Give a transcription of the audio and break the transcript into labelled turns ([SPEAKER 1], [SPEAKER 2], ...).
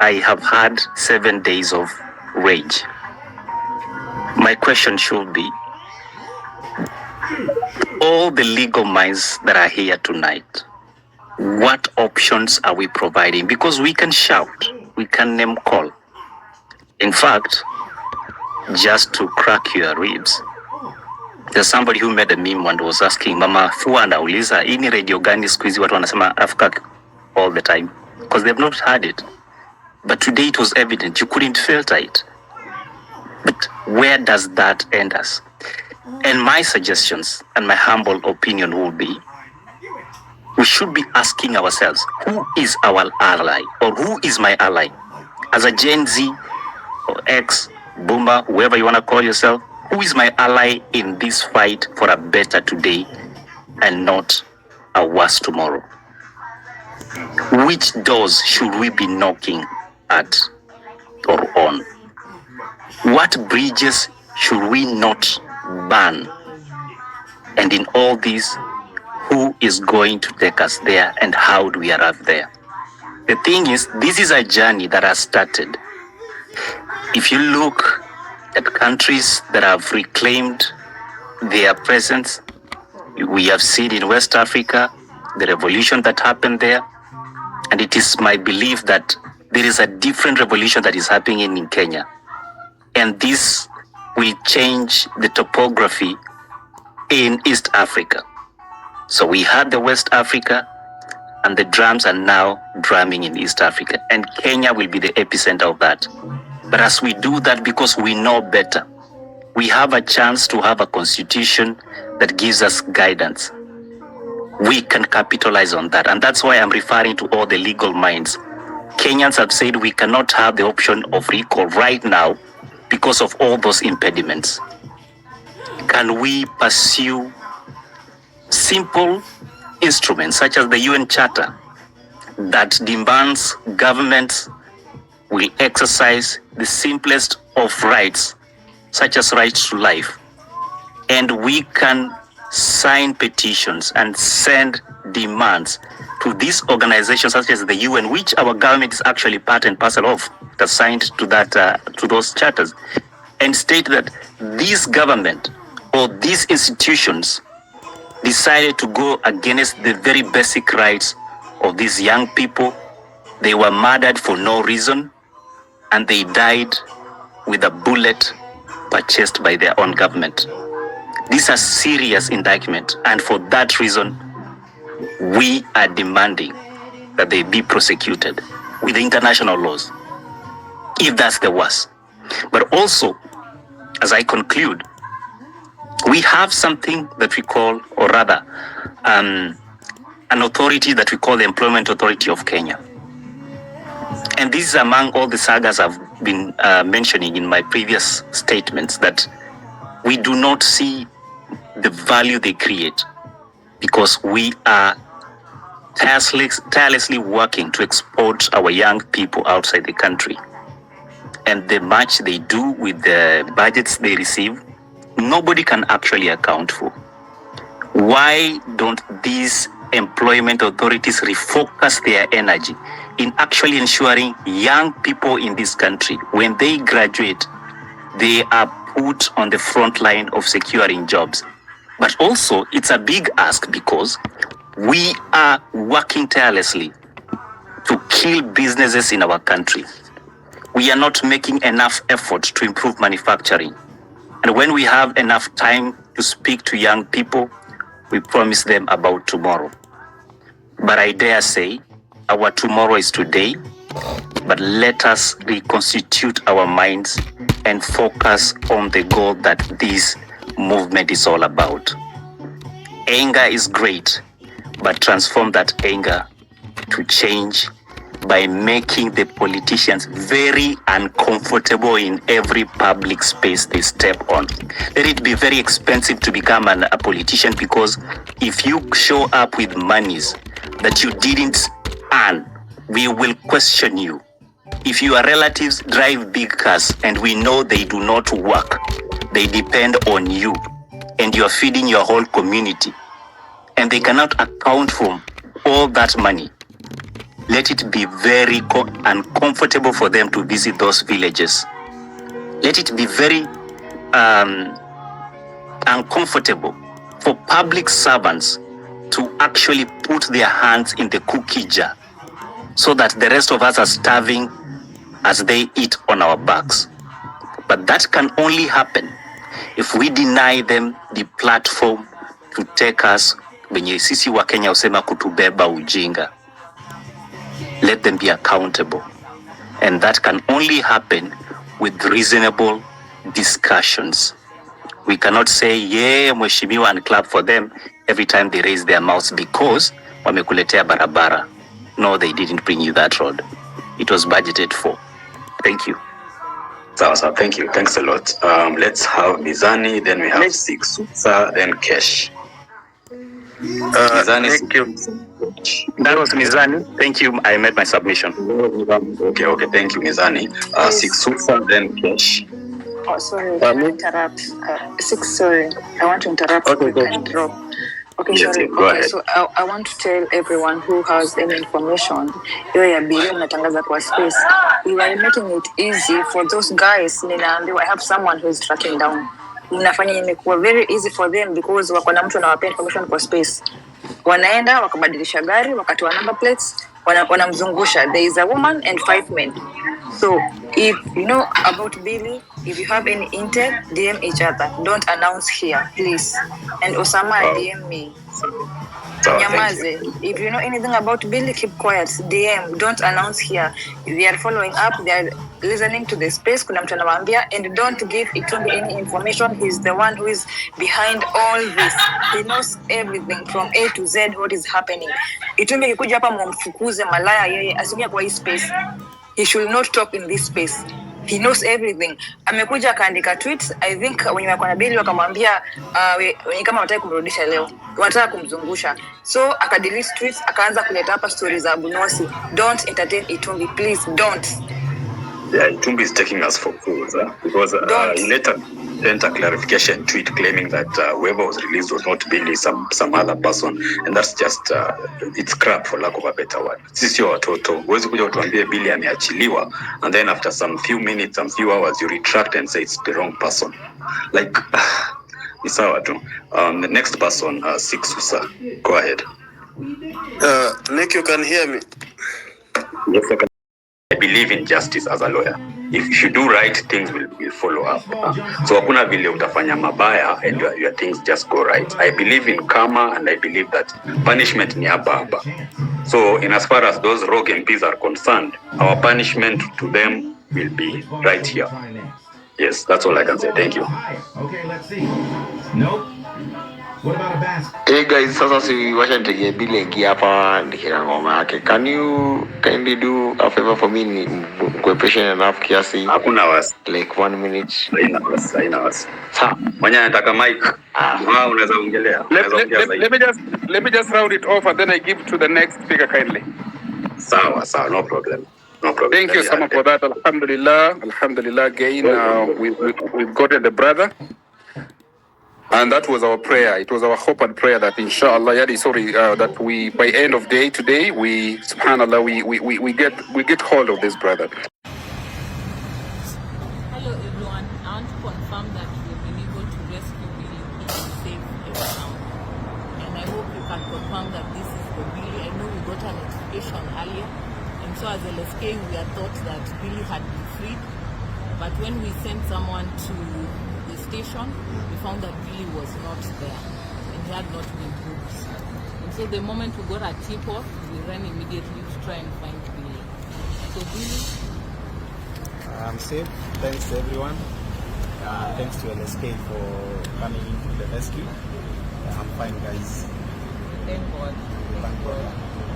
[SPEAKER 1] I have had 7 days of rage. My question should be, all the legal minds that are here tonight, what options are we providing? Because we can shout, we can name call. In fact, just to crack your ribs, there's somebody who made a meme and was asking, Mama Fua anauliza, ini radio gani siku hizi watu wanasema Africa all the time? Because they've not heard it. But today it was evident, you couldn't filter it. But where does that end us? And my suggestions and my humble opinion will be, we should be asking ourselves, who is our ally, or who is my ally? As a Gen Z or X, Boomer, whoever you want to call yourself, who is my ally in this fight for a better today and not a worse tomorrow? Which doors should we be knocking at or on? What bridges should we not burn? And in all this, who is going to take us there and how do we arrive there? The thing is, this is a journey that has started. If you look at countries that have reclaimed their presence, we have seen in West Africa, the revolution that happened there. And it is my belief that there is a different revolution that is happening in Kenya. And this will change the topography in East Africa. So we had the West Africa, and the drums are now drumming in East Africa. And Kenya will be the epicenter of that. But as we do that, because we know better, we have a chance to have a constitution that gives us guidance. We can capitalize on that. And that's why I'm referring to all the legal minds. Kenyans have said we cannot have the option of recall right now because of all those impediments. Can we pursue simple instruments such as the UN Charter that demands governments will exercise the simplest of rights, such as rights to life, and we can sign petitions and send demands to these organizations such as the UN, which our government is actually part and parcel of, that's signed to that to those charters, and state that this government or these institutions decided to go against the very basic rights of these young people. They were murdered for no reason, and they died with a bullet purchased by their own government. These are serious indictments, and for that reason, we are demanding that they be prosecuted with the international laws, if that's the worst. But also, as I conclude, we have something that we call, or rather, an authority that we call the Employment Authority of Kenya. And this is among all the sagas I've been mentioning in my previous statements, that we do not see the value they create because we are tirelessly working to export our young people outside the country. And the much they do with the budgets they receive, nobody can actually account for. Why don't these employment authorities refocus their energy in actually ensuring young people in this country, when they graduate, they are put on the front line of securing jobs? But also, it's a big ask because we are working tirelessly to kill businesses in our country. We are not making enough effort to improve manufacturing. And when we have enough time to speak to young people, we promise them about tomorrow. But I dare say, our tomorrow is today, but let us reconstitute our minds and focus on the goal that this movement is all about. Anger is great, but transform that anger to change by making the politicians very uncomfortable in every public space they step on. Let it be very expensive to become a politician, because if you show up with monies that you didn't earn, we will question you. If your relatives drive big cars and we know they do not work, they depend on you, and you're feeding your whole community, and they cannot account for all that money, let it be very uncomfortable for them to visit those villages. Let it be very uncomfortable for public servants to actually put their hands in the cookie jar so that the rest of us are starving as they eat on our backs. But that can only happen if we deny them the platform to take us wenye sisi wa Kenya usema kutubeba ujinga. Let them be accountable. And that can only happen with reasonable discussions. We cannot say, yeah, mheshimiwa, and clap for them every time they raise their mouths because wamekuletea barabara. No, they didn't bring you that road. It was budgeted for. Thank you.
[SPEAKER 2] So thank you. Thanks a lot. Let's have Mizani, then we have Sixusa, then Kesh.
[SPEAKER 1] Mizani, thank you. That was Mizani. Thank you. I made my submission.
[SPEAKER 2] Okay. Thank you, Mizani. Sixusa, then Kesh.
[SPEAKER 3] Oh, sorry, can I interrupt? Sorry, I want to interrupt.
[SPEAKER 2] Okay, go
[SPEAKER 3] and drop. Okay,
[SPEAKER 2] yes,
[SPEAKER 3] sorry.
[SPEAKER 2] go ahead.
[SPEAKER 3] So I want to tell everyone who has any information, ya bili mnatangaza kwa space. You are making it easy for those guys. Ninaambiwa I have someone who is tracking down. Mnafanya imekuwa very easy for them because wako na mtu anawapea information kwa space. Wanaenda wakabadilisha gari, wakatoa number plates, wanamzungusha. There is a woman and 5 men. So if you know about Billy, if you have any intel, DM each other. Don't announce here, please. And Osama, DM me. Nyamaze. If you know anything about Billy, keep quiet. DM. Don't announce here. They are following up. They are listening to the space. Kuna mtu anawaambia, and don't give Itumbi any information. He's the one who is behind all this. He knows everything from A to Z what is happening. Itumbi kikuja hapa mumfukuze malaya yeye asikia kwa hii space. He should not talk in this space. He knows everything. Amekuja akaandika tweets. I think wenye wako na Billy wakamwambia wenye kama wataki kumrudisha leo, wanataka kumzungusha. So akadelete tweets, akaanza kuleta hapa stories za Abunosi. Don't entertain Itumbi, please don't.
[SPEAKER 2] Yeah, Itumbi is taking us for fools, because he later sent a clarification tweet claiming that whoever was released was not Billy, some other person, and that's just it's crap for lack of a better word. Sisi watoto huwezi kuja utuambie Billy ameachiliwa and then after some few minutes, some few hours you retract and say it's the wrong person. Like it's sawa tu. The next person, Sixusa, go ahead.
[SPEAKER 4] Nick, you can hear me?
[SPEAKER 2] Yes, I can. I believe in justice as a lawyer. If you do right, things will follow up. So hakuna vile utafanya mabaya and your things just go right. I believe in karma and I believe that punishment ni hapa. So in as far as those rogue MPs are concerned, our punishment to them will be right here. Yes, that's all I can say. Thank you.
[SPEAKER 5] Okay, let's see. Nope. What about a basket?
[SPEAKER 4] Hey guys, sasa si wacha nitegee Billy ingia hapa ndikira ngoma yake. Can you kindly do a favor for me, ni kwa patient enough kiasi?
[SPEAKER 2] Hakuna wasi.
[SPEAKER 4] Like 1 minute.
[SPEAKER 2] Haina wasi. Sawa. Mwenye anataka mic. Unaweza ongelea.
[SPEAKER 6] Let me just round it off and then I give to the next speaker kindly.
[SPEAKER 2] Sawa, no problem. No problem.
[SPEAKER 6] Thank you so much for that. Alhamdulillah again. We've gotten the brother. And that was our prayer. It was our hope and prayer that inshallah, that we, by end of day today, we, subhanallah, we get hold of this brother.
[SPEAKER 7] Hello everyone. I want to confirm that we've been able to rescue Billy. He is safe and sound. And I hope you can confirm that this is the Billy. I know we got a notification earlier. And so as LSK, we had thought that Billy had been freed. But when we sent someone to the station, we found that Billy was not there and he had not been booked. And so the moment we got a tip-off, we ran immediately to try and find Billy. So Billy,
[SPEAKER 8] I'm safe. Thanks to everyone. Thanks to LSK for coming into the rescue. I'm fine, guys.
[SPEAKER 7] thank God.
[SPEAKER 8] Thank God.